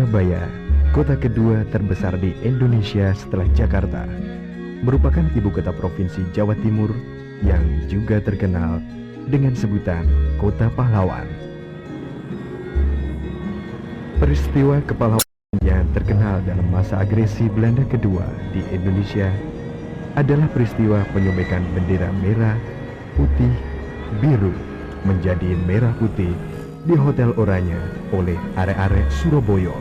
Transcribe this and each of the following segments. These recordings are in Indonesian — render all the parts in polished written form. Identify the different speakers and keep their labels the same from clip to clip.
Speaker 1: Surabaya, kota kedua terbesar di Indonesia setelah Jakarta, merupakan ibu kota provinsi Jawa Timur yang juga terkenal dengan sebutan Kota Pahlawan. Peristiwa kepahlawanan yang terkenal dalam masa agresi Belanda kedua di Indonesia adalah peristiwa penyobekan bendera merah, putih, biru menjadi merah putih di Hotel Oranye oleh arek-arek Surabaya.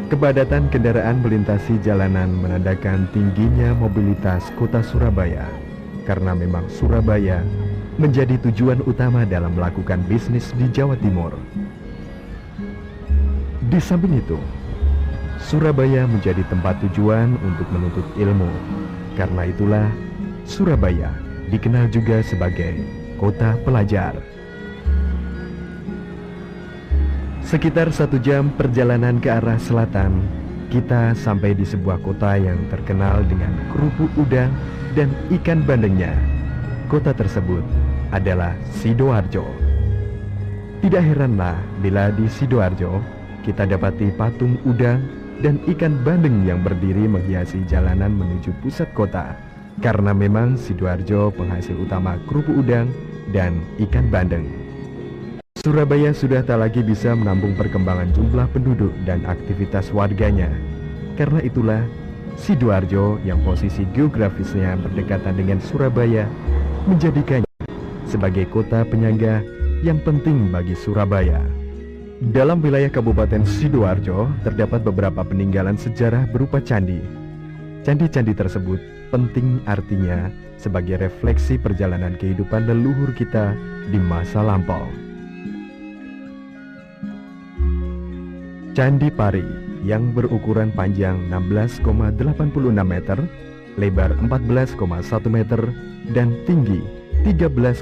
Speaker 1: Kepadatan kendaraan melintasi jalanan menandakan tingginya mobilitas kota Surabaya, karena memang Surabaya menjadi tujuan utama dalam melakukan bisnis di Jawa Timur. Di samping itu, Surabaya menjadi tempat tujuan untuk menuntut ilmu. Karena itulah, Surabaya dikenal juga sebagai kota pelajar. Sekitar 1 jam perjalanan ke arah selatan, kita sampai di sebuah kota yang terkenal dengan kerupuk udang dan ikan bandengnya. Kota tersebut adalah Sidoarjo. Tidak heranlah bila di Sidoarjo kita dapati patung udang dan ikan bandeng yang berdiri menghiasi jalanan menuju pusat kota. Karena memang Sidoarjo penghasil utama kerupuk udang dan ikan bandeng. Surabaya sudah tak lagi bisa menampung perkembangan jumlah penduduk dan aktivitas warganya. Karena itulah, Sidoarjo yang posisi geografisnya berdekatan dengan Surabaya menjadikannya sebagai kota penyangga yang penting bagi Surabaya. Dalam wilayah Kabupaten Sidoarjo terdapat beberapa peninggalan sejarah berupa candi. Candi-candi tersebut penting artinya sebagai refleksi perjalanan kehidupan leluhur kita di masa lampau. Candi Pari yang berukuran panjang 16,86 meter, lebar 14,1 meter, dan tinggi 13,40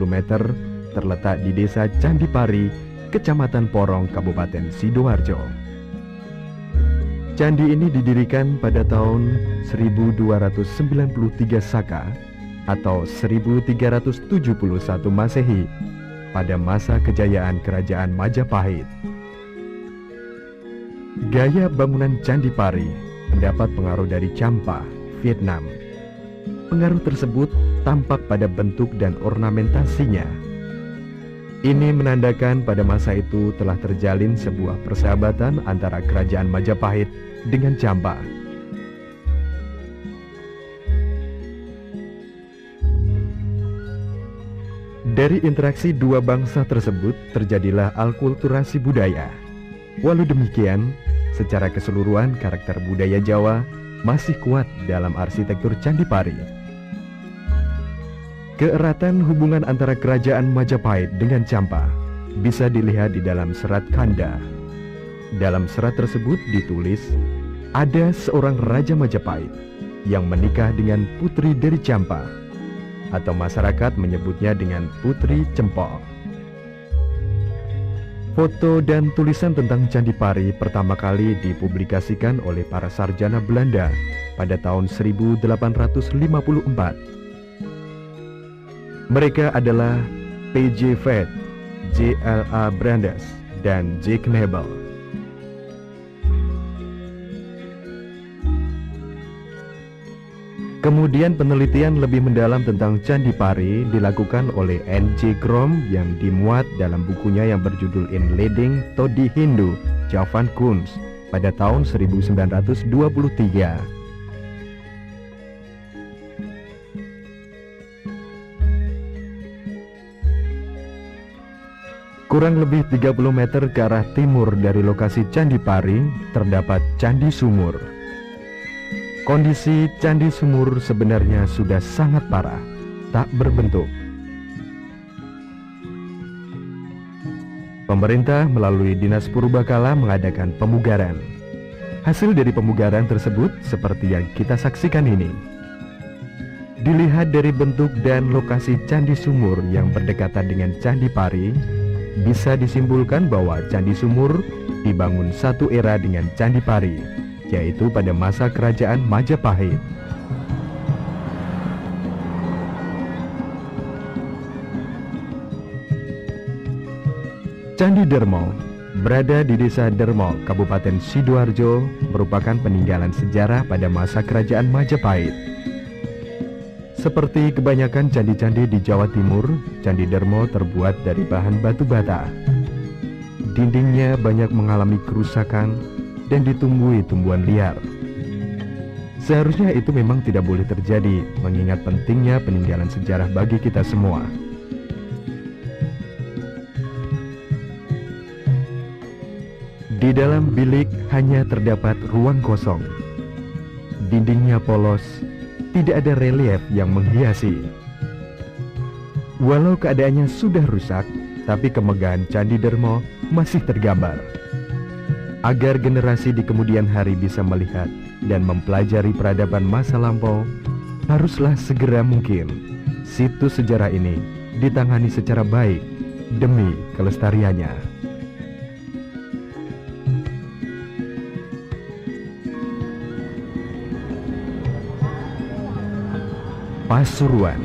Speaker 1: meter terletak di Desa Candi Pari, Kecamatan Porong, Kabupaten Sidoarjo. Candi ini didirikan pada tahun 1293 Saka atau 1371 Masehi pada masa kejayaan Kerajaan Majapahit. Gaya bangunan Candi Pari mendapat pengaruh dari Champa, Vietnam. Pengaruh tersebut tampak pada bentuk dan ornamentasinya. Ini menandakan pada masa itu telah terjalin sebuah persahabatan antara Kerajaan Majapahit dengan Champa. Dari interaksi dua bangsa tersebut terjadilah alkulturasi budaya. Walau demikian, secara keseluruhan karakter budaya Jawa masih kuat dalam arsitektur Candi Pari. Keeratan hubungan antara Kerajaan Majapahit dengan Champa bisa dilihat di dalam serat Kanda. Dalam serat tersebut ditulis, ada seorang Raja Majapahit yang menikah dengan putri dari Champa, atau masyarakat menyebutnya dengan Putri Cempol. Foto dan tulisan tentang Candi Pari pertama kali dipublikasikan oleh para sarjana Belanda pada tahun 1854. Mereka adalah P.J. Vet, J.L.A. Brandes, dan J. Knebel. Kemudian penelitian lebih mendalam tentang Candi Pari dilakukan oleh N.J. Grom yang dimuat dalam bukunya yang berjudul Inleiding tot die Hindu Javan Kunst pada tahun 1923. Kurang lebih 30 meter ke arah timur dari lokasi Candi Pari terdapat Candi Sumur. Kondisi Candi Sumur sebenarnya sudah sangat parah, tak berbentuk. Pemerintah melalui Dinas Purbakala mengadakan pemugaran. Hasil dari pemugaran tersebut seperti yang kita saksikan ini. Dilihat dari bentuk dan lokasi Candi Sumur yang berdekatan dengan Candi Pari, bisa disimpulkan bahwa Candi Sumur dibangun satu era dengan Candi Pari, yaitu pada masa Kerajaan Majapahit. Candi Dermo berada di Desa Dermo, Kabupaten Sidoarjo, merupakan peninggalan sejarah pada masa Kerajaan Majapahit. Seperti kebanyakan candi-candi di Jawa Timur, Candi Dermo terbuat dari bahan batu bata. Dindingnya banyak mengalami kerusakan dan ditumbuhi tumbuhan liar. Seharusnya itu memang tidak boleh terjadi, mengingat pentingnya peninggalan sejarah bagi kita semua. Di dalam bilik hanya terdapat ruang kosong. Dindingnya polos, tidak ada relief yang menghiasi. Walau keadaannya sudah rusak, tapi kemegahan Candi Dermo masih tergambar. Agar generasi di kemudian hari bisa melihat dan mempelajari peradaban masa lampau, haruslah segera mungkin situs sejarah ini ditangani secara baik demi kelestariannya. Pasuruan,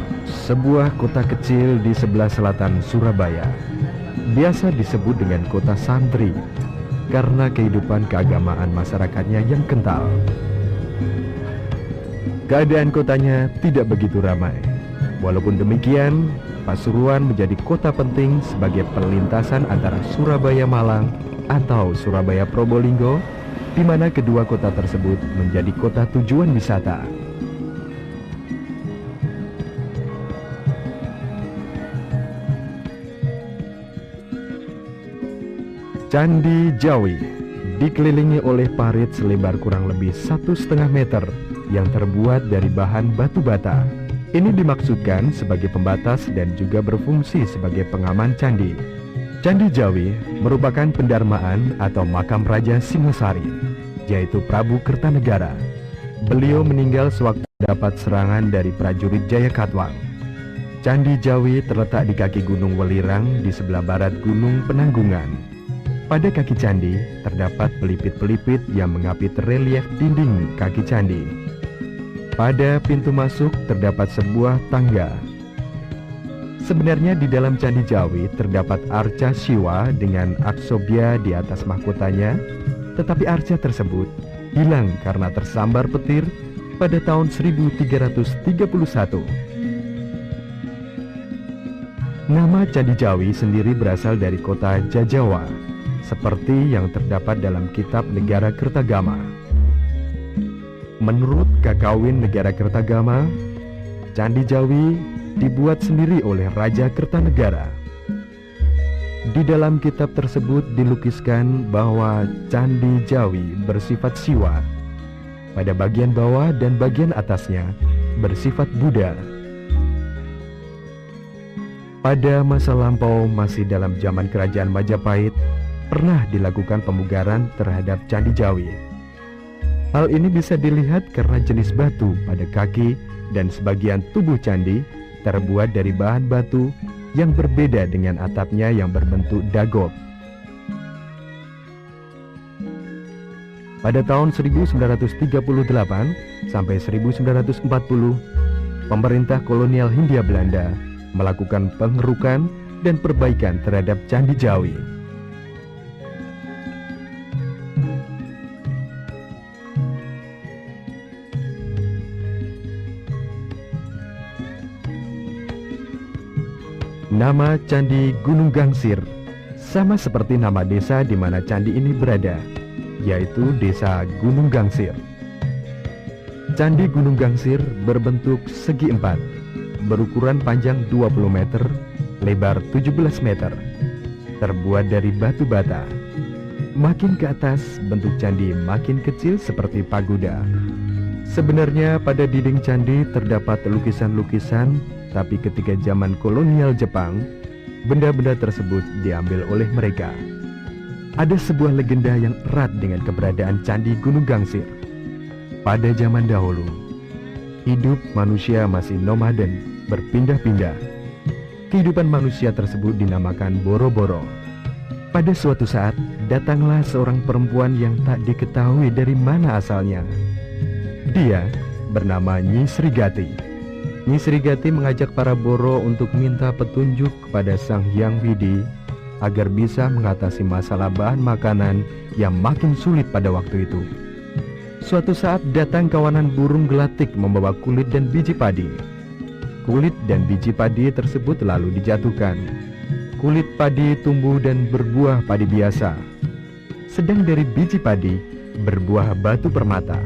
Speaker 1: sebuah kota kecil di sebelah selatan Surabaya, biasa disebut dengan kota santri karena kehidupan keagamaan masyarakatnya yang kental. Keadaan kotanya tidak begitu ramai. Walaupun demikian, Pasuruan menjadi kota penting sebagai perlintasan antara Surabaya Malang atau Surabaya Probolinggo, di mana kedua kota tersebut menjadi kota tujuan wisata. Candi Jawi dikelilingi oleh parit selebar kurang lebih 1,5 meter yang terbuat dari bahan batu bata. Ini dimaksudkan sebagai pembatas dan juga berfungsi sebagai pengaman candi. Candi Jawi merupakan pendarmaan atau makam Raja Singosari, yaitu Prabu Kertanegara. Beliau meninggal sewaktu dapat serangan dari prajurit Jayakatwang. Candi Jawi terletak di kaki Gunung Welirang di sebelah barat Gunung Penanggungan. Pada kaki candi terdapat pelipit-pelipit yang mengapit relief dinding kaki candi. Pada pintu masuk terdapat sebuah tangga. Sebenarnya di dalam Candi Jawi terdapat arca Siwa dengan aksobya di atas mahkotanya, tetapi arca tersebut hilang karena tersambar petir pada tahun 1331. Nama Candi Jawi sendiri berasal dari kota Jajawa, seperti yang terdapat dalam kitab Negara Kertagama. Menurut Kakawin Negara Kertagama, Candi Jawi dibuat sendiri oleh Raja Kertanegara. Di dalam kitab tersebut dilukiskan bahwa Candi Jawi bersifat Siwa. Pada bagian bawah dan bagian atasnya bersifat Buddha. Pada masa lampau masih dalam zaman Kerajaan Majapahit, pernah dilakukan pemugaran terhadap Candi Jawi. Hal ini bisa dilihat karena jenis batu pada kaki dan sebagian tubuh candi terbuat dari bahan batu yang berbeda dengan atapnya yang berbentuk dagop. Pada tahun 1938 sampai 1940, pemerintah kolonial Hindia Belanda melakukan pengerukan dan perbaikan terhadap Candi Jawi. Nama Candi Gunung Gangsir sama seperti nama desa di mana candi ini berada, yaitu Desa Gunung Gangsir. Candi Gunung Gangsir berbentuk segi empat, berukuran panjang 20 meter, lebar 17 meter, terbuat dari batu bata. Makin ke atas, bentuk candi makin kecil seperti pagoda. Sebenarnya pada dinding candi terdapat lukisan-lukisan, tapi ketika zaman kolonial Jepang, benda-benda tersebut diambil oleh mereka. Ada sebuah legenda yang erat dengan keberadaan Candi Gunung Gangsir. Pada zaman dahulu, hidup manusia masih nomaden, berpindah-pindah. Kehidupan manusia tersebut dinamakan Boro-Boro. Pada suatu saat, datanglah seorang perempuan yang tak diketahui dari mana asalnya. Dia bernama Nyi Srigati. Nyi Srigati mengajak para Boro untuk minta petunjuk kepada Sang Hyang Widi agar bisa mengatasi masalah bahan makanan yang makin sulit pada waktu itu. Suatu saat datang kawanan burung gelatik membawa kulit dan biji padi. Kulit dan biji padi tersebut lalu dijatuhkan. Kulit padi tumbuh dan berbuah padi biasa. Sedang dari biji padi berbuah batu permata.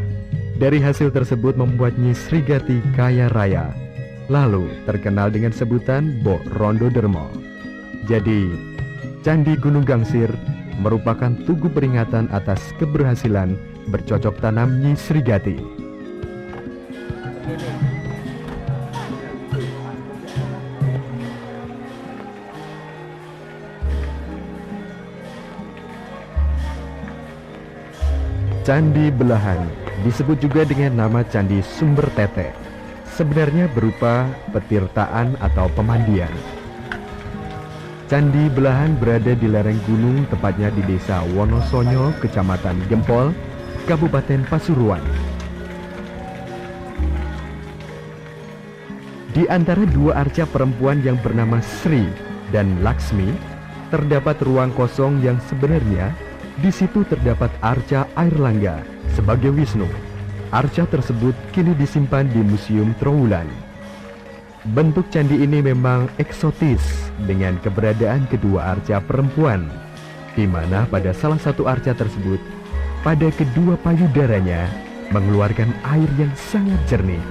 Speaker 1: Dari hasil tersebut membuat Nyi Srigati kaya raya, lalu terkenal dengan sebutan Bok Rondo Dermo. Jadi, Candi Gunung Gangsir merupakan tugu peringatan atas keberhasilan bercocok tanam Nyi Srigati. Candi Belahan disebut juga dengan nama Candi Sumber Tete. Sebenarnya berupa petirtaan atau pemandian. Candi Belahan berada di lereng gunung, tepatnya di Desa Wonosonyo, Kecamatan Gempol, Kabupaten Pasuruan. Di antara dua arca perempuan yang bernama Sri dan Laksmi, terdapat ruang kosong yang sebenarnya di situ terdapat arca air langga sebagai Wisnu. Arca tersebut kini disimpan di Museum Trowulan. Bentuk candi ini memang eksotis dengan keberadaan kedua arca perempuan, di mana pada salah satu arca tersebut, pada kedua payudaranya mengeluarkan air yang sangat jernih.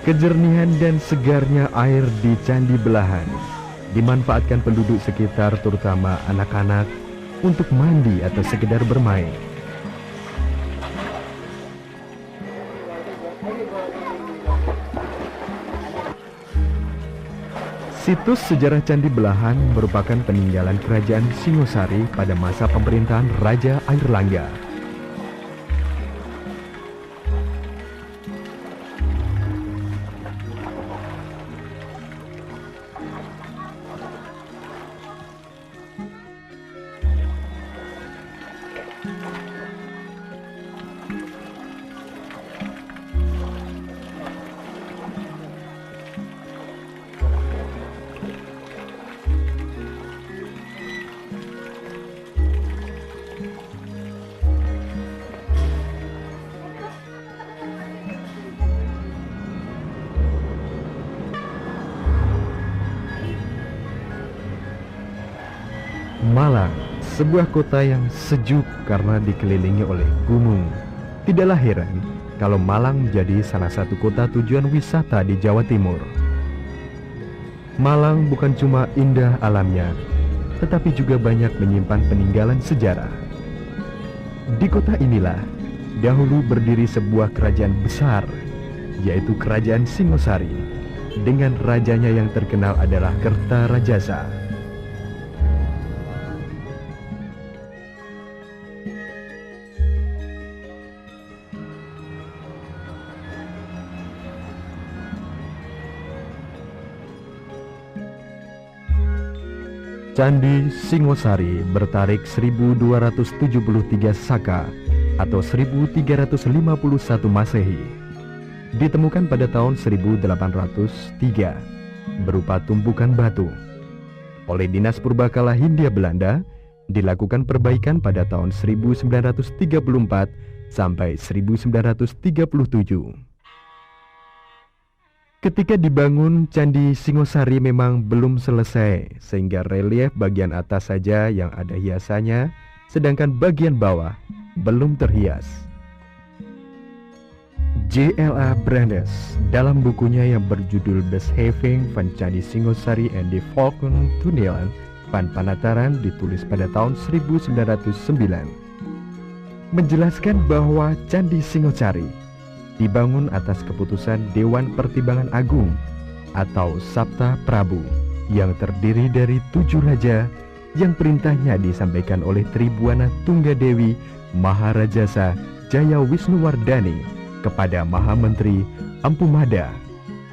Speaker 1: Kejernihan dan segarnya air di Candi Belahan dimanfaatkan penduduk sekitar, terutama anak-anak, untuk mandi atau sekedar bermain. Situs sejarah Candi Belahan merupakan peninggalan kerajaan Singosari pada masa pemerintahan Raja Airlangga. Malang, sebuah kota yang sejuk karena dikelilingi oleh gunung. Tidaklah heran kalau Malang menjadi salah satu kota tujuan wisata di Jawa Timur. Malang bukan cuma indah alamnya, tetapi juga banyak menyimpan peninggalan sejarah. Di kota inilah dahulu berdiri sebuah kerajaan besar, yaitu Kerajaan Singosari, dengan rajanya yang terkenal adalah Kertarajasa. Candi Singosari bertarik 1273 Saka atau 1351 Masehi. Ditemukan pada tahun 1803 berupa tumpukan batu. Oleh Dinas Purbakala Hindia Belanda, dilakukan perbaikan pada tahun 1934 sampai 1937. Ketika dibangun, Candi Singosari memang belum selesai, sehingga relief bagian atas saja yang ada hiasannya, sedangkan bagian bawah belum terhias. J.L.A. Brandes dalam bukunya yang berjudul Beschaving van Candi Singosari and the Falcon Tunnel van Panataran, ditulis pada tahun 1909, menjelaskan bahwa Candi Singosari dibangun atas keputusan Dewan Pertimbangan Agung atau Sabta Prabu yang terdiri dari 7 raja yang perintahnya disampaikan oleh Tribuana Tunggadewi Maharajasa Jaya Wisnuwardani kepada Mahamentri Ampumada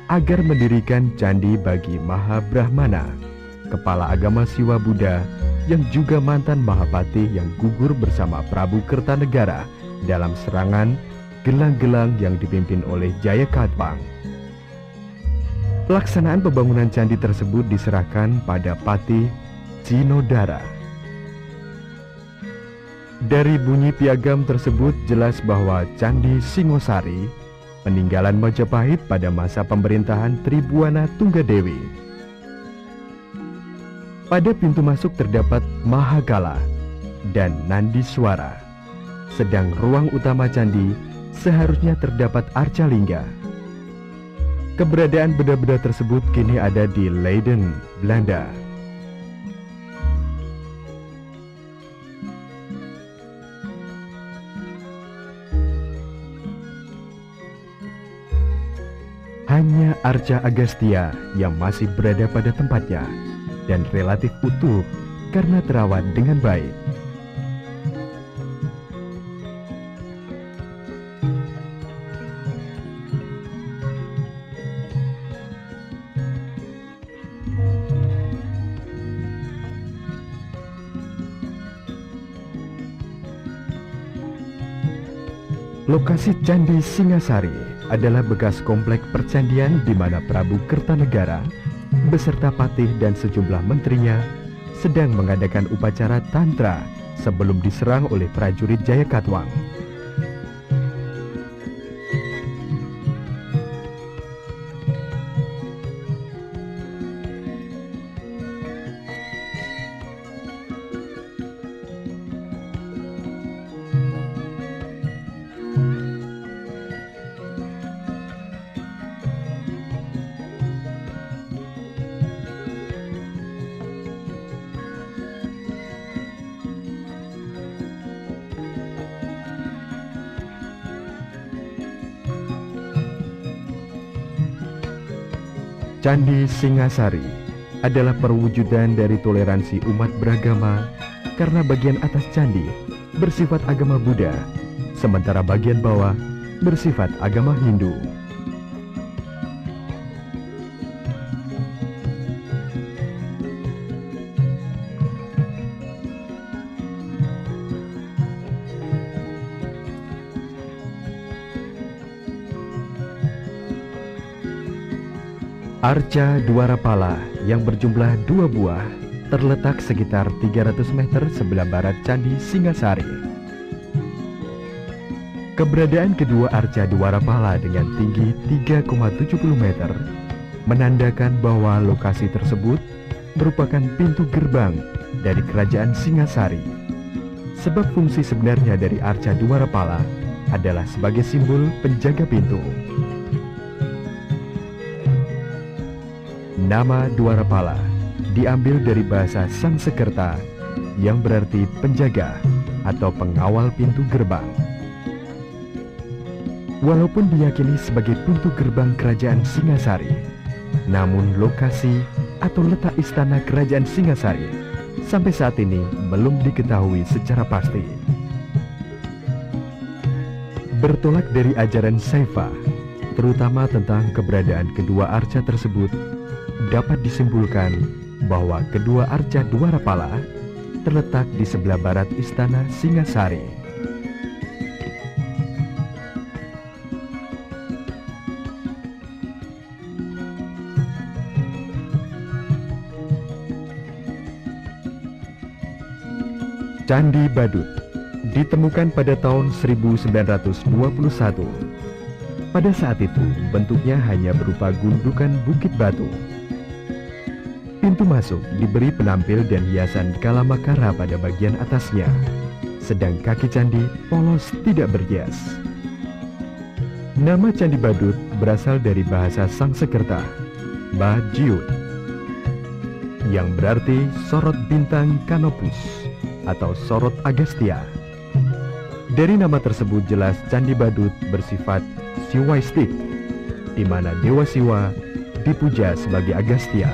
Speaker 1: agar mendirikan candi bagi Mahabrahmana. kepala agama Siwa Buddha yang juga mantan Mahapati yang gugur bersama Prabu Kertanegara dalam serangan gelang-gelang yang dipimpin oleh Jayakatwang. Pelaksanaan pembangunan candi tersebut diserahkan pada Patih Jinodara. Dari bunyi piagam tersebut jelas bahwa Candi Singosari peninggalan Majapahit pada masa pemerintahan Tribuana Tunggadewi. Pada pintu masuk terdapat Mahakala dan Nandiswara, sedang ruang utama candi seharusnya terdapat Arcalingga. Keberadaan benda-benda tersebut kini ada di Leiden, Belanda. Hanya Arca Agastya yang masih berada pada tempatnya dan relatif utuh karena terawat dengan baik. Lokasi Candi Singasari adalah bekas komplek percandian di mana Prabu Kertanegara beserta patih dan sejumlah menterinya sedang mengadakan upacara tantra sebelum diserang oleh prajurit Jayakatwang. Candi Singasari adalah perwujudan dari toleransi umat beragama karena bagian atas candi bersifat agama Buddha, sementara bagian bawah bersifat agama Hindu. Arca Dwarapala yang berjumlah 2 buah terletak sekitar 300 meter sebelah barat Candi Singasari. Keberadaan kedua Arca Dwarapala dengan tinggi 3,70 meter menandakan bahwa lokasi tersebut merupakan pintu gerbang dari Kerajaan Singasari. Sebab fungsi sebenarnya dari Arca Dwarapala adalah sebagai simbol penjaga pintu. Nama Dwarapala diambil dari bahasa Sanskerta yang berarti penjaga atau pengawal pintu gerbang. Walaupun diyakini sebagai pintu gerbang Kerajaan Singasari, namun lokasi atau letak istana Kerajaan Singasari sampai saat ini belum diketahui secara pasti. Bertolak dari ajaran Saiva, terutama tentang keberadaan kedua arca tersebut, dapat disimpulkan bahwa kedua Arca Dwarapala terletak di sebelah barat Istana Singasari. Candi Badut ditemukan pada tahun 1921. Pada saat itu bentuknya hanya berupa gundukan bukit batu. Pintu masuk diberi penampil dan hiasan kalamakara pada bagian atasnya, sedang kaki candi polos tidak berhias. Nama Candi Badut berasal dari bahasa Sanskerta, Bajiut, yang berarti sorot bintang Canopus atau sorot Agastya. Dari nama tersebut jelas Candi Badut bersifat Siwaistik, di mana Dewa Siwa dipuja sebagai Agastya.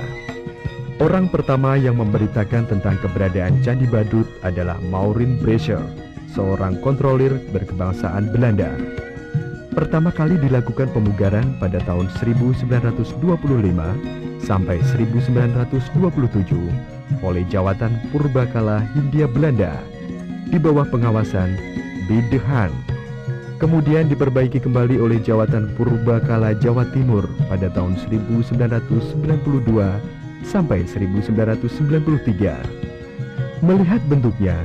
Speaker 1: Orang pertama yang memberitakan tentang keberadaan Candi Badut adalah Maureen Brasher, seorang kontrolir berkebangsaan Belanda. Pertama kali dilakukan pemugaran pada tahun 1925 sampai 1927 oleh Jawatan Purbakala Hindia Belanda di bawah pengawasan Bidehan. Kemudian diperbaiki kembali oleh Jawatan Purbakala Jawa Timur pada tahun 1992 sampai 1993. Melihat bentuknya,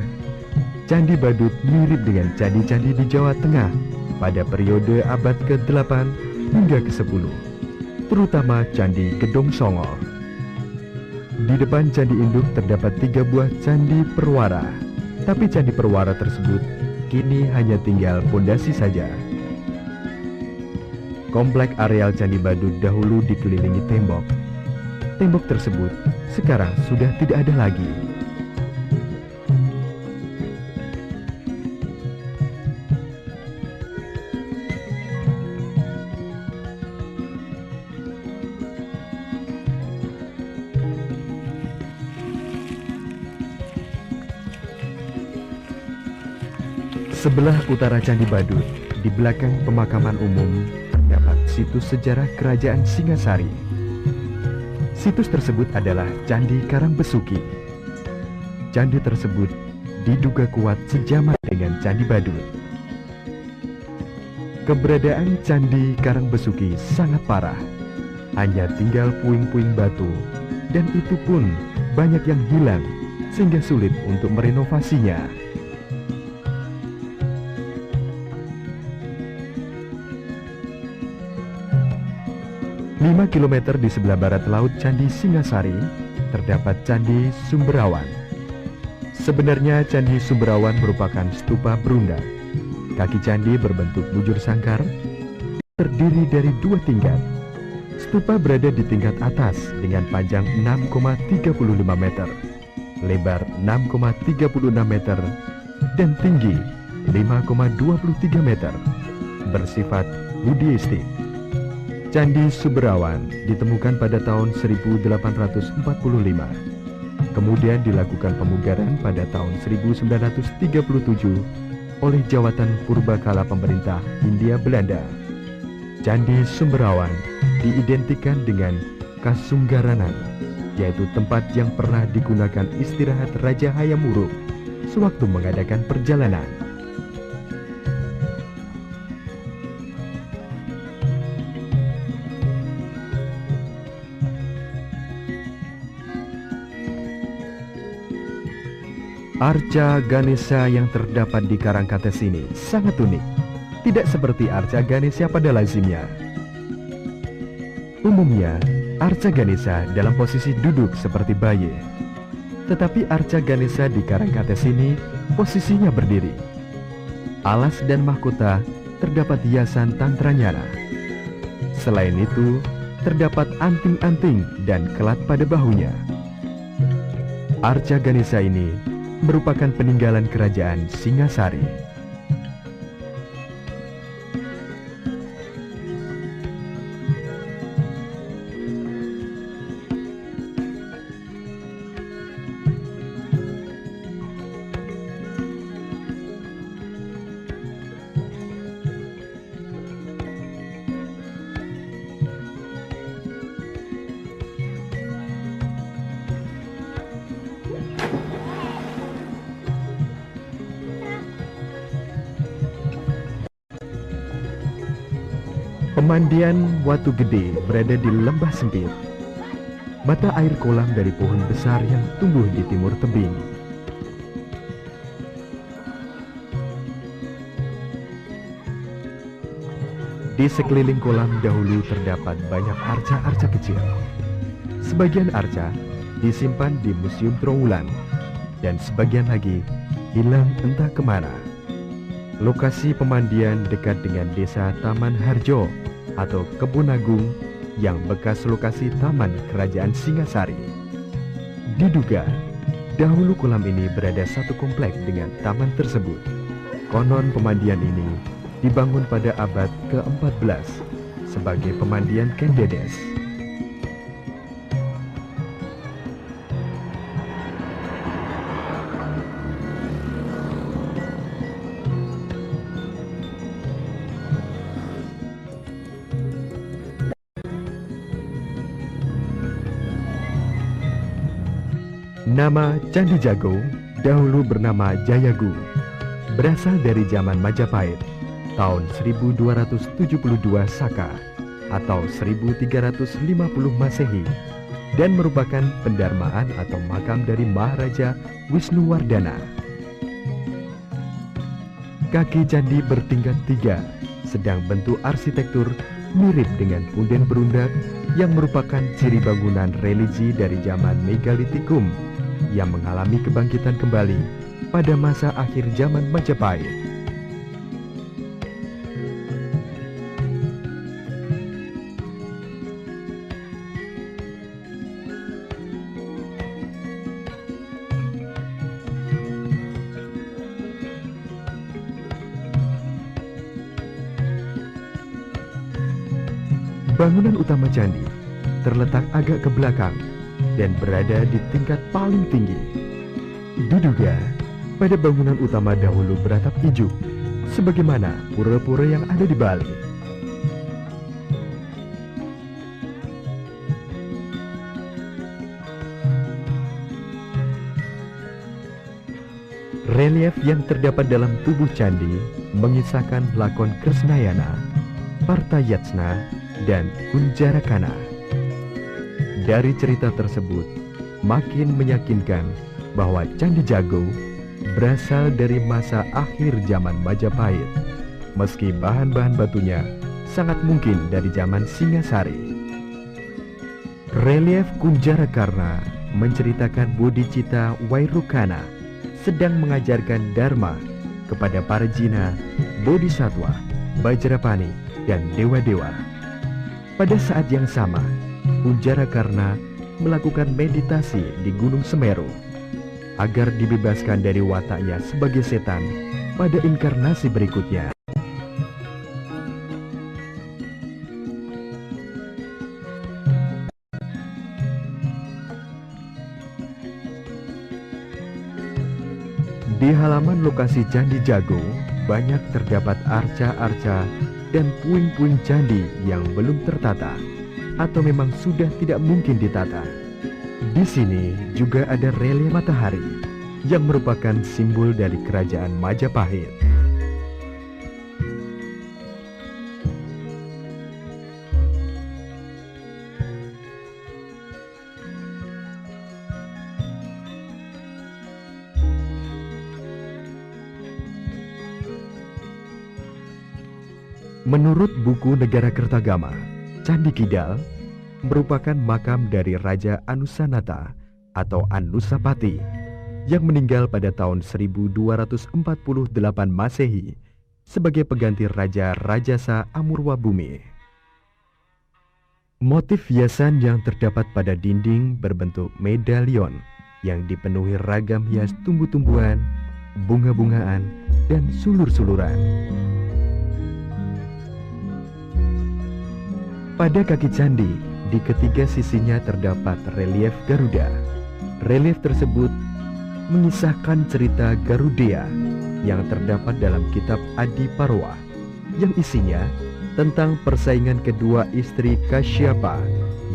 Speaker 1: Candi Badut mirip dengan candi-candi di Jawa Tengah pada periode abad ke-8 hingga ke-10, terutama Candi Gedong Songo. Di depan candi induk terdapat 3 buah candi perwara, tapi candi perwara tersebut kini hanya tinggal pondasi saja. Komplek areal Candi Badut dahulu dikelilingi tembok. Tembok tersebut sekarang sudah tidak ada lagi. Sebelah utara Candi Badut, di belakang pemakaman umum, terdapat situs sejarah Kerajaan Singasari. Situs tersebut adalah Candi Karangbesuki. Candi tersebut diduga kuat sejaman dengan Candi Badut. Keberadaan Candi Karangbesuki sangat parah. Hanya tinggal puing-puing batu, dan itu pun banyak yang hilang, sehingga sulit untuk merenovasinya. 5 km di sebelah barat laut Candi Singasari, terdapat Candi Sumberawan. Sebenarnya Candi Sumberawan merupakan stupa berunda. Kaki candi berbentuk bujur sangkar, terdiri dari 2 tingkat. Stupa berada di tingkat atas dengan panjang 6,35 meter, lebar 6,36 meter, dan tinggi 5,23 meter, bersifat buddhistik. Candi Sumberawan ditemukan pada tahun 1845. Kemudian dilakukan pemugaran pada tahun 1937 oleh Jawatan Purbakala Pemerintah Hindia Belanda. Candi Sumberawan diidentikan dengan Kasunggaranan, yaitu tempat yang pernah digunakan istirahat Raja Hayam Wuruk sewaktu mengadakan perjalanan. Arca Ganesha yang terdapat di Karangkates ini sangat unik, tidak seperti Arca Ganesha pada lazimnya. Umumnya, Arca Ganesha dalam posisi duduk seperti bayi, tetapi Arca Ganesha di Karangkates ini posisinya berdiri. Alas dan mahkota terdapat hiasan Tantranyana. Selain itu, terdapat anting-anting dan kelat pada bahunya. Arca Ganesha ini merupakan peninggalan Kerajaan Singasari. Pemandian Watu Gede berada di lembah sempit. Mata air kolam dari pohon besar yang tumbuh di timur tebing. Di sekeliling kolam dahulu terdapat banyak arca-arca kecil. Sebagian arca disimpan di Museum Trowulan, dan sebagian lagi hilang entah kemana. Lokasi pemandian dekat dengan desa Taman Harjo atau Kebun Agung yang bekas lokasi Taman Kerajaan Singasari. Diduga, dahulu kolam ini berada satu komplek dengan taman tersebut. Konon pemandian ini dibangun pada abad ke-14 sebagai pemandian Kendedes. Nama Candi Jago dahulu bernama Jayagu, berasal dari zaman Majapahit tahun 1272 Saka atau 1350 Masehi, dan merupakan pendarmaan atau makam dari Maharaja Wisnuwardana. Kaki candi bertingkat 3, sedang bentuk arsitektur mirip dengan punden berundak yang merupakan ciri bangunan religi dari zaman Megalitikum yang mengalami kebangkitan kembali pada masa akhir zaman Majapahit. Bangunan utama candi terletak agak ke belakang dan berada di tingkat paling tinggi. Diduga pada bangunan utama dahulu beratap ijuk, sebagaimana pura-pura yang ada di Bali. Relief yang terdapat dalam tubuh candi mengisahkan lakon Kresnayana, Partayatsna, dan Kunjarakana. Dari cerita tersebut, makin meyakinkan bahwa Candi Jago berasal dari masa akhir zaman Majapahit, meski bahan-bahan batunya sangat mungkin dari zaman Singasari. Relief Kunjarakarna menceritakan Bodhicitta Wairukana sedang mengajarkan Dharma kepada para jina, bodhisatwa, Vajrapani, dan dewa-dewa. Pada saat yang sama, Kunjarakarna melakukan meditasi di Gunung Semeru agar dibebaskan dari wataknya sebagai setan pada inkarnasi berikutnya. Di halaman lokasi Candi Jago banyak terdapat arca-arca dan puing-puing candi yang belum tertata atau memang sudah tidak mungkin ditata. Di sini juga ada relief matahari yang merupakan simbol dari kerajaan Majapahit. Menurut buku Negara Kertagama, Candi Kidal merupakan makam dari Raja Anusanata atau Anusapati yang meninggal pada tahun 1248 Masehi sebagai pengganti Raja Rajasa Amurwabumi. Motif hiasan yang terdapat pada dinding berbentuk medalion yang dipenuhi ragam hias tumbuh-tumbuhan, bunga-bungaan, dan sulur-suluran. Pada kaki candi, di ketiga sisinya terdapat relief Garuda. Relief tersebut mengisahkan cerita Garudea yang terdapat dalam kitab Adi Parwa, yang isinya tentang persaingan kedua istri Kasyapa,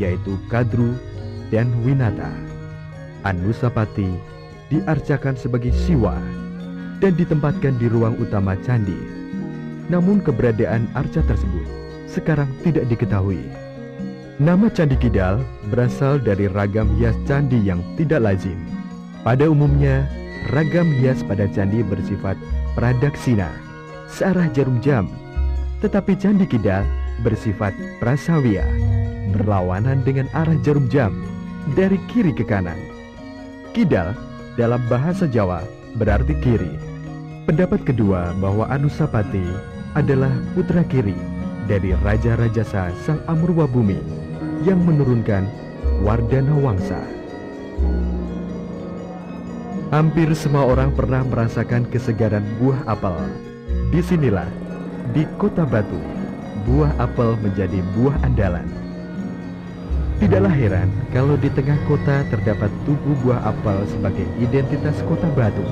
Speaker 1: yaitu Kadru dan Winata. Anusapati diarcakan sebagai Siwa dan ditempatkan di ruang utama candi. Namun keberadaan arca tersebut sekarang tidak diketahui. Nama Candi Kidal berasal dari ragam hias candi yang tidak lazim. Pada umumnya, ragam hias pada candi bersifat pradaksina, searah jarum jam. Tetapi Candi Kidal bersifat prasawiya, berlawanan dengan arah jarum jam dari kiri ke kanan. Kidal dalam bahasa Jawa berarti kiri. Pendapat kedua bahwa Anusapati adalah putra kiri dari Raja Rajasa Sang Amurwabumi yang menurunkan Wardana Wangsa. Hampir semua orang pernah merasakan kesegaran buah apel. Disinilah, di Kota Batu, buah apel menjadi buah andalan. Tidaklah heran kalau di tengah kota terdapat tugu buah apel sebagai identitas Kota Batu.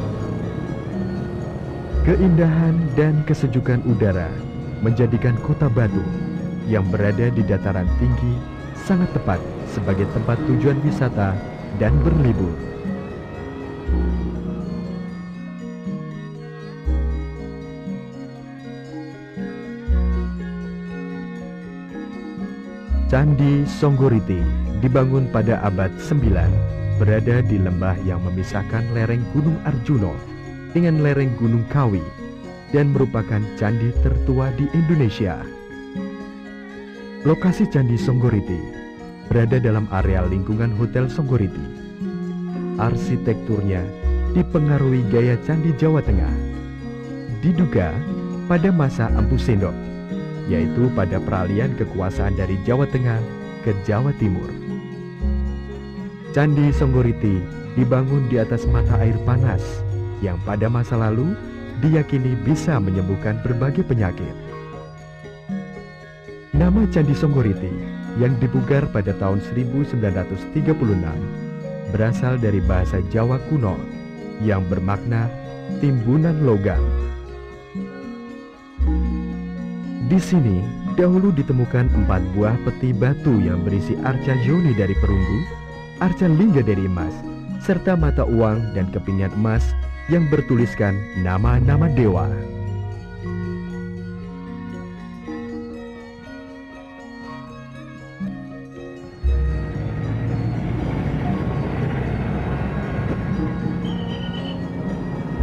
Speaker 1: Keindahan dan kesejukan udara menjadikan Kota Batu yang berada di dataran tinggi sangat tepat sebagai tempat tujuan wisata dan berlibur. Candi Songgoriti dibangun pada abad 9, berada di lembah yang memisahkan lereng Gunung Arjuno dengan lereng Gunung Kawi, dan merupakan candi tertua di Indonesia. Lokasi Candi Songgoriti berada dalam area lingkungan Hotel Songgoriti. Arsitekturnya dipengaruhi gaya Candi Jawa Tengah. Diduga pada masa Empu Sendok, yaitu pada peralihan kekuasaan dari Jawa Tengah ke Jawa Timur. Candi Songgoriti dibangun di atas mata air panas yang pada masa lalu diyakini bisa menyembuhkan berbagai penyakit. Nama Candi Songgoriti yang dipugar pada tahun 1936 berasal dari bahasa Jawa kuno yang bermakna timbunan logam. Di sini dahulu ditemukan 4 buah peti batu yang berisi arca yoni dari perunggu, arca lingga dari emas, serta mata uang dan kepingan emas yang bertuliskan nama-nama dewa.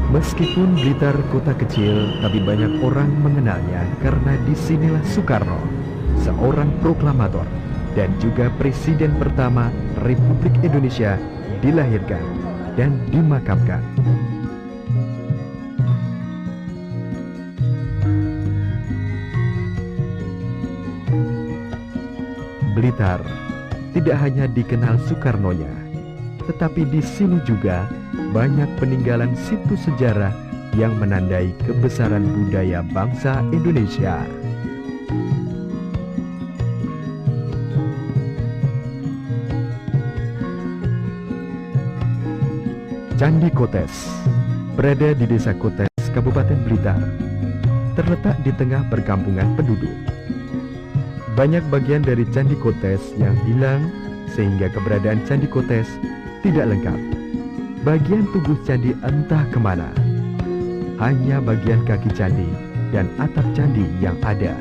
Speaker 1: Meskipun Blitar kota kecil, tapi banyak orang mengenalnya karena disinilah Soekarno, seorang proklamator dan juga presiden pertama Republik Indonesia, dilahirkan dan dimakamkan. Blitar tidak hanya dikenal Soekarnonya, tetapi di sini juga banyak peninggalan situs sejarah yang menandai kebesaran budaya bangsa Indonesia. Candi Kotes berada di Desa Kotes, Kabupaten Blitar, terletak di tengah perkampungan penduduk. Banyak bagian dari Candi Kotes yang hilang sehingga keberadaan Candi Kotes tidak lengkap. Bagian tubuh candi entah kemana. Hanya bagian kaki candi dan atap candi yang ada.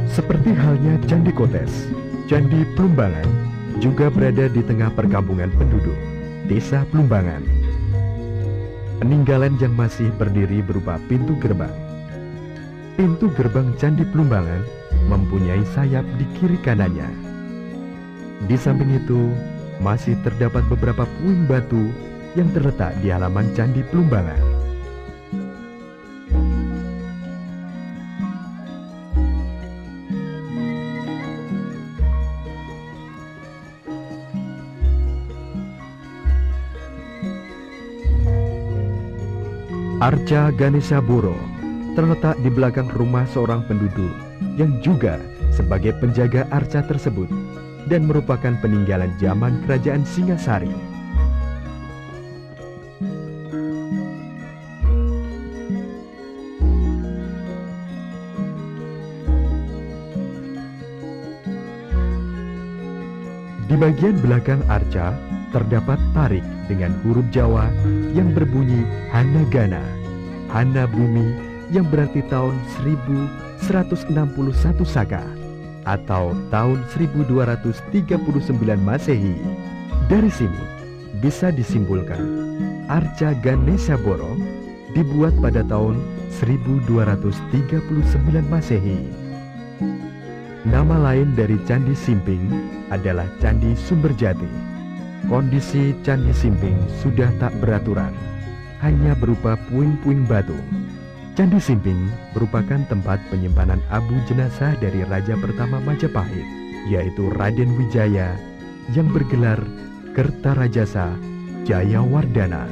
Speaker 1: Seperti halnya Candi Kotes, Candi Plumbangan juga berada di tengah perkampungan penduduk, Desa Plumbangan. Peninggalan yang masih berdiri berupa pintu gerbang. Pintu gerbang Candi Plumbangan mempunyai sayap di kiri kanannya. Di samping itu, masih terdapat beberapa puing batu yang terletak di halaman Candi Plumbangan. Arca Ganesha Boro terletak di belakang rumah seorang penduduk yang juga sebagai penjaga arca tersebut, dan merupakan peninggalan zaman Kerajaan Singasari. Di bagian belakang arca terdapat tarik dengan huruf Jawa yang berbunyi Hanagana, Hana Bumi, yang berarti tahun 1161 Saka atau tahun 1239 Masehi. Dari sini bisa disimpulkan Arca Ganesha Boro dibuat pada tahun 1239 Masehi. Nama lain dari Candi Simping adalah Candi Sumberjati. Kondisi Candi Simping sudah tak beraturan, hanya berupa puing-puing batu. Candi Simping merupakan tempat penyimpanan abu jenazah dari Raja pertama Majapahit, yaitu Raden Wijaya, yang bergelar Kertarajasa Jayawardana.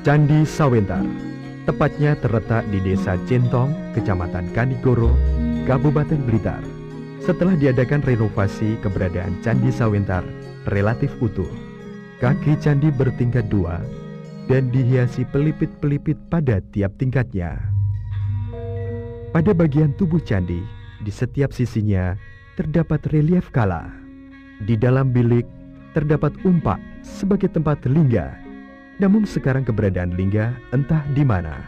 Speaker 1: Candi Sawentar tepatnya terletak di Desa Centong, Kecamatan Kanigoro, Kabupaten Blitar. Setelah diadakan renovasi, keberadaan Candi Sawentar relatif utuh. Kaki candi bertingkat 2 dan dihiasi pelipit-pelipit pada tiap tingkatnya. Pada bagian tubuh candi, di setiap sisinya terdapat relief kala. Di dalam bilik terdapat umpak sebagai tempat lingga. Namun sekarang keberadaan lingga entah di mana.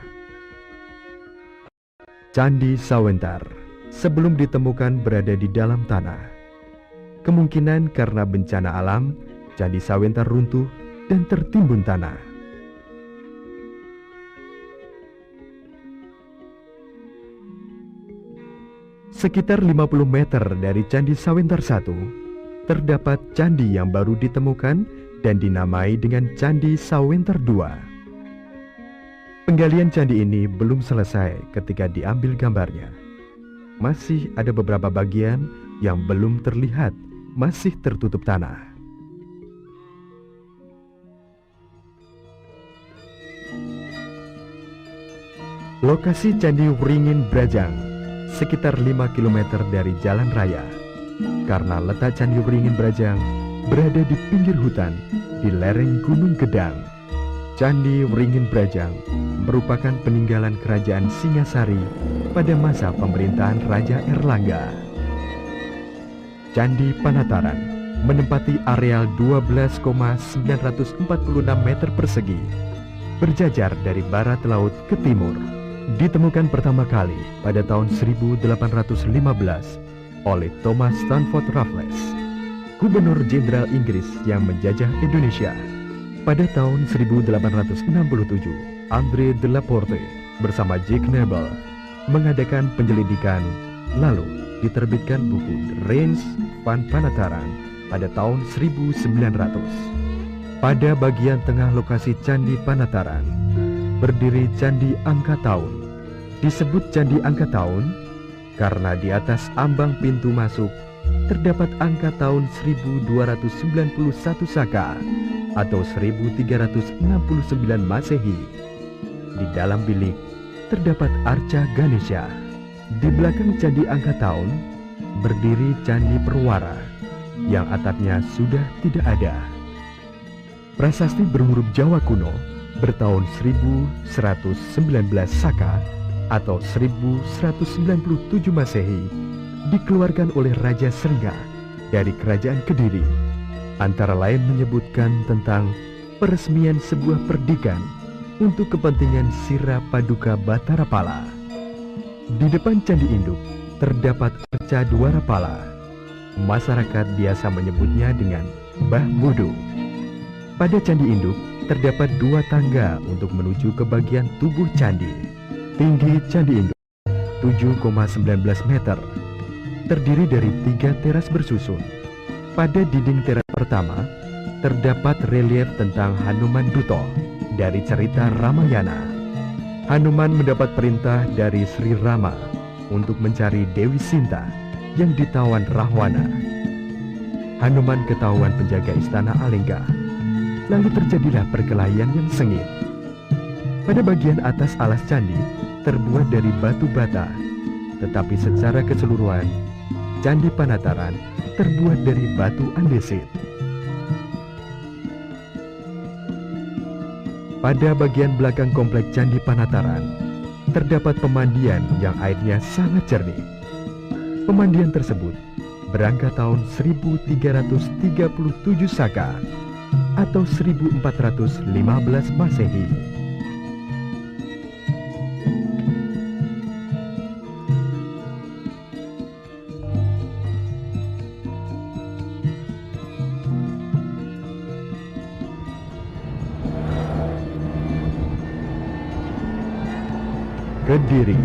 Speaker 1: Candi Sawentar sebelum ditemukan berada di dalam tanah. Kemungkinan karena bencana alam, Candi Sawentar runtuh dan tertimbun tanah. Sekitar 50 meter dari Candi Sawentar I, terdapat candi yang baru ditemukan dan dinamai dengan Candi Sawentar II. Penggalian candi ini belum selesai ketika diambil gambarnya. Masih ada beberapa bagian yang belum terlihat, masih tertutup tanah. Lokasi Candi Wringin Brajang sekitar 5 km dari jalan raya. Karena letak Candi Wringin Brajang berada di pinggir hutan di lereng Gunung Gedang. Candi Wringin Brajang merupakan peninggalan kerajaan Singasari pada masa pemerintahan Raja Erlangga. Candi Panataran menempati areal 12,946 meter persegi, berjajar dari barat laut ke timur. Ditemukan pertama kali pada tahun 1815 oleh Thomas Stanford Raffles, Gubernur Jenderal Inggris yang menjajah Indonesia. Pada tahun 1867, André de la Porte bersama Jack Nebel mengadakan penyelidikan, lalu diterbitkan buku The Range van Panataran pada tahun 1900. Pada bagian tengah lokasi Candi Panataran berdiri Candi Angka Tahun. Disebut Candi Angka Tahun karena di atas ambang pintu masuk terdapat angka tahun 1291 Saka atau 1369 Masehi. Di dalam bilik terdapat arca Ganesha. Di belakang Candi Angka Tahun berdiri Candi Perwara yang atapnya sudah tidak ada. Prasasti berhuruf Jawa kuno bertahun 1119 Saka atau 1197 Masehi dikeluarkan oleh Raja Srengga dari Kerajaan Kediri, antara lain menyebutkan tentang peresmian sebuah perdikan untuk kepentingan Sira Paduka Batara Pala. Di depan Candi Induk terdapat arca Dwara Pala. Masyarakat biasa menyebutnya dengan Mbah Bodo. Pada Candi Induk terdapat 2 tangga untuk menuju ke bagian tubuh candi. Tinggi Candi Induk 7,19 meter, terdiri dari 3 teras bersusun. Pada dinding teras pertama, terdapat relief tentang Hanuman Duto dari cerita Ramayana. Hanuman mendapat perintah dari Sri Rama untuk mencari Dewi Sinta yang ditawan Rahwana. Hanuman ketahuan penjaga istana Alengka. Lalu terjadilah perkelahian yang sengit. Pada bagian atas alas candi terbuat dari batu bata, tetapi secara keseluruhan Candi Panataran terbuat dari batu andesit. Pada bagian belakang komplek Candi Panataran terdapat pemandian yang airnya sangat jernih. Pemandian tersebut berangka tahun 1337 Saka atau 1415 Masehi. Kediri,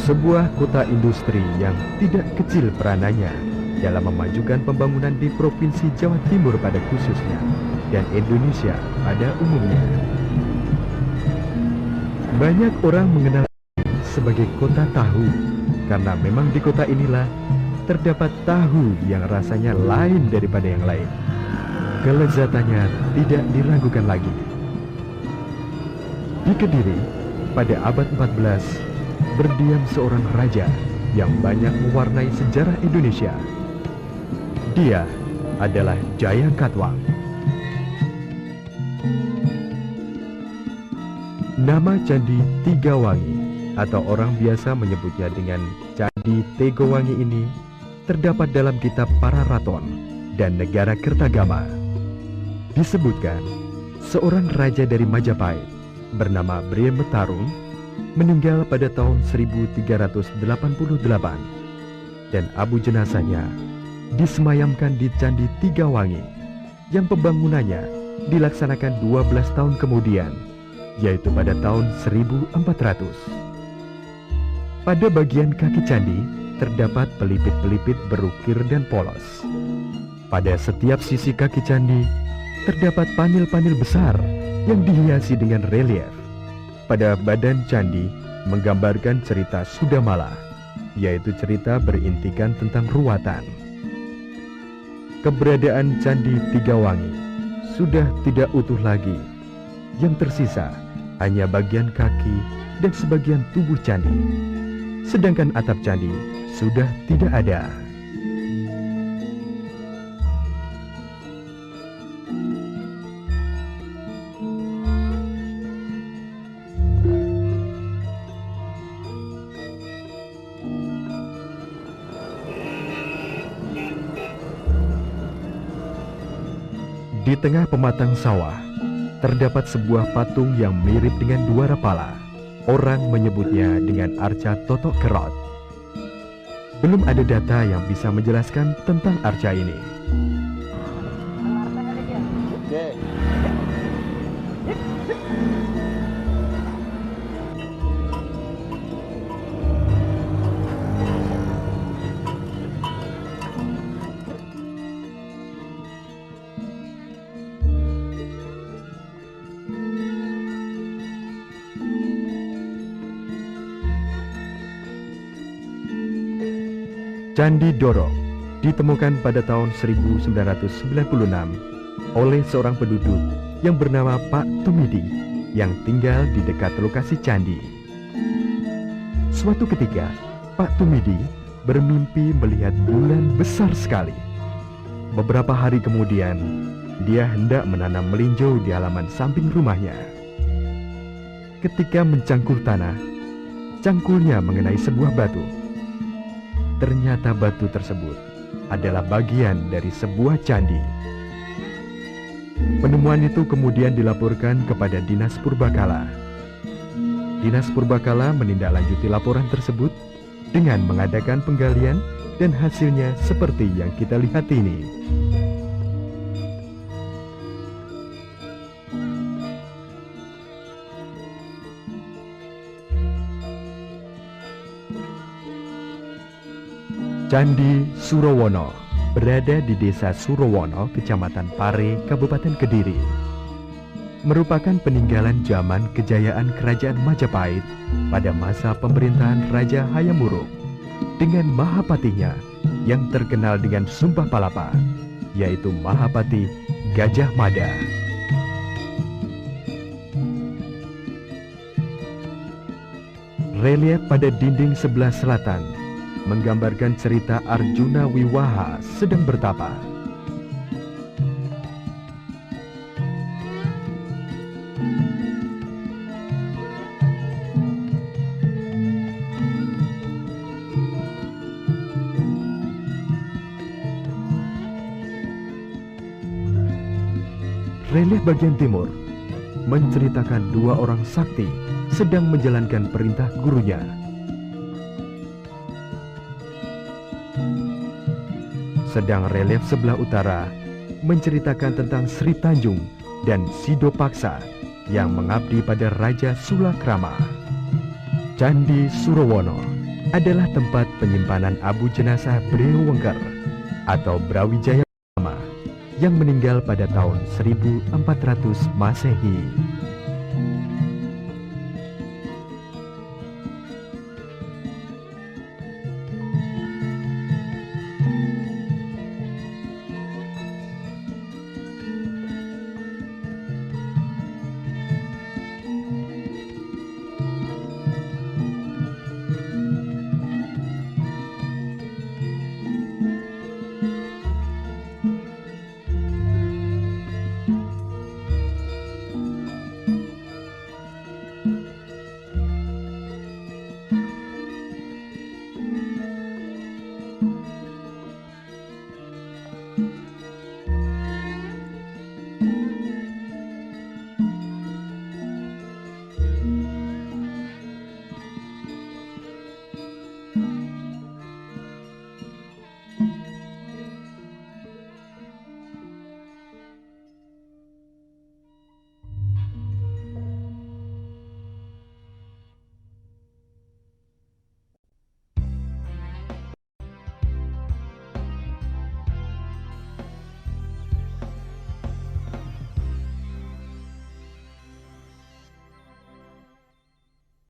Speaker 1: sebuah kota industri yang tidak kecil peranannya dalam memajukan pembangunan di Provinsi Jawa Timur pada khususnya dan Indonesia pada umumnya. Banyak orang mengenal Kediri sebagai kota tahu karena memang di kota inilah terdapat tahu yang rasanya lain daripada yang lain. Kelezatannya tidak diragukan lagi. Di Kediri pada abad 14 berdiam seorang raja yang banyak mewarnai sejarah Indonesia. Dia adalah Jaya Katwang. Nama Candi Tigawangi atau orang biasa menyebutnya dengan Candi Tegowangi ini terdapat dalam kitab Pararaton dan Negara Kertagama. Disebutkan, seorang raja dari Majapahit bernama Bremetarung meninggal pada tahun 1388 dan abu jenazahnya disemayamkan di Candi Tigawangi yang pembangunannya dilaksanakan 12 tahun kemudian, yaitu pada tahun 1400. Pada bagian kaki candi terdapat pelipit-pelipit berukir dan polos. Pada setiap sisi kaki candi terdapat panel-panel besar yang dihiasi dengan relief. Pada badan candi menggambarkan cerita Sudamala, yaitu cerita berintikan tentang ruwatan. Keberadaan Candi Tigawangi sudah tidak utuh lagi. Yang tersisa hanya bagian kaki dan sebagian tubuh candi. Sedangkan atap candi sudah tidak ada. Di tengah pematang sawah, terdapat sebuah patung yang mirip dengan dua pala. Orang menyebutnya dengan arca Totok Kerot. Belum ada data yang bisa menjelaskan tentang arca ini. Candi Dorok ditemukan pada tahun 1996 oleh seorang penduduk yang bernama Pak Tumidi yang tinggal di dekat lokasi candi. Suatu ketika, Pak Tumidi bermimpi melihat bulan besar sekali. Beberapa hari kemudian, dia hendak menanam melinjo di halaman samping rumahnya. Ketika mencangkul tanah, cangkulnya mengenai sebuah batu. Ternyata batu tersebut adalah bagian dari sebuah candi. Penemuan itu kemudian dilaporkan kepada Dinas Purbakala. Dinas Purbakala menindaklanjuti laporan tersebut dengan mengadakan penggalian dan hasilnya seperti yang kita lihat ini. Candi Surowono berada di Desa Surowono, Kecamatan Pare, Kabupaten Kediri. Merupakan peninggalan zaman kejayaan Kerajaan Majapahit pada masa pemerintahan Raja Hayam Wuruk dengan Mahapatinya yang terkenal dengan Sumpah Palapa, yaitu Mahapati Gajah Mada. Relief pada dinding sebelah selatan menggambarkan cerita Arjuna Wiwaha sedang bertapa. Relief bagian timur menceritakan dua orang sakti sedang menjalankan perintah gurunya. Sedang relief sebelah utara menceritakan tentang Sri Tanjung dan Sido Paksa yang mengabdi pada Raja Sulakrama. Candi Surowono adalah tempat penyimpanan abu jenazah Brewengker atau Brawijaya pertama yang meninggal pada tahun 1400 Masehi.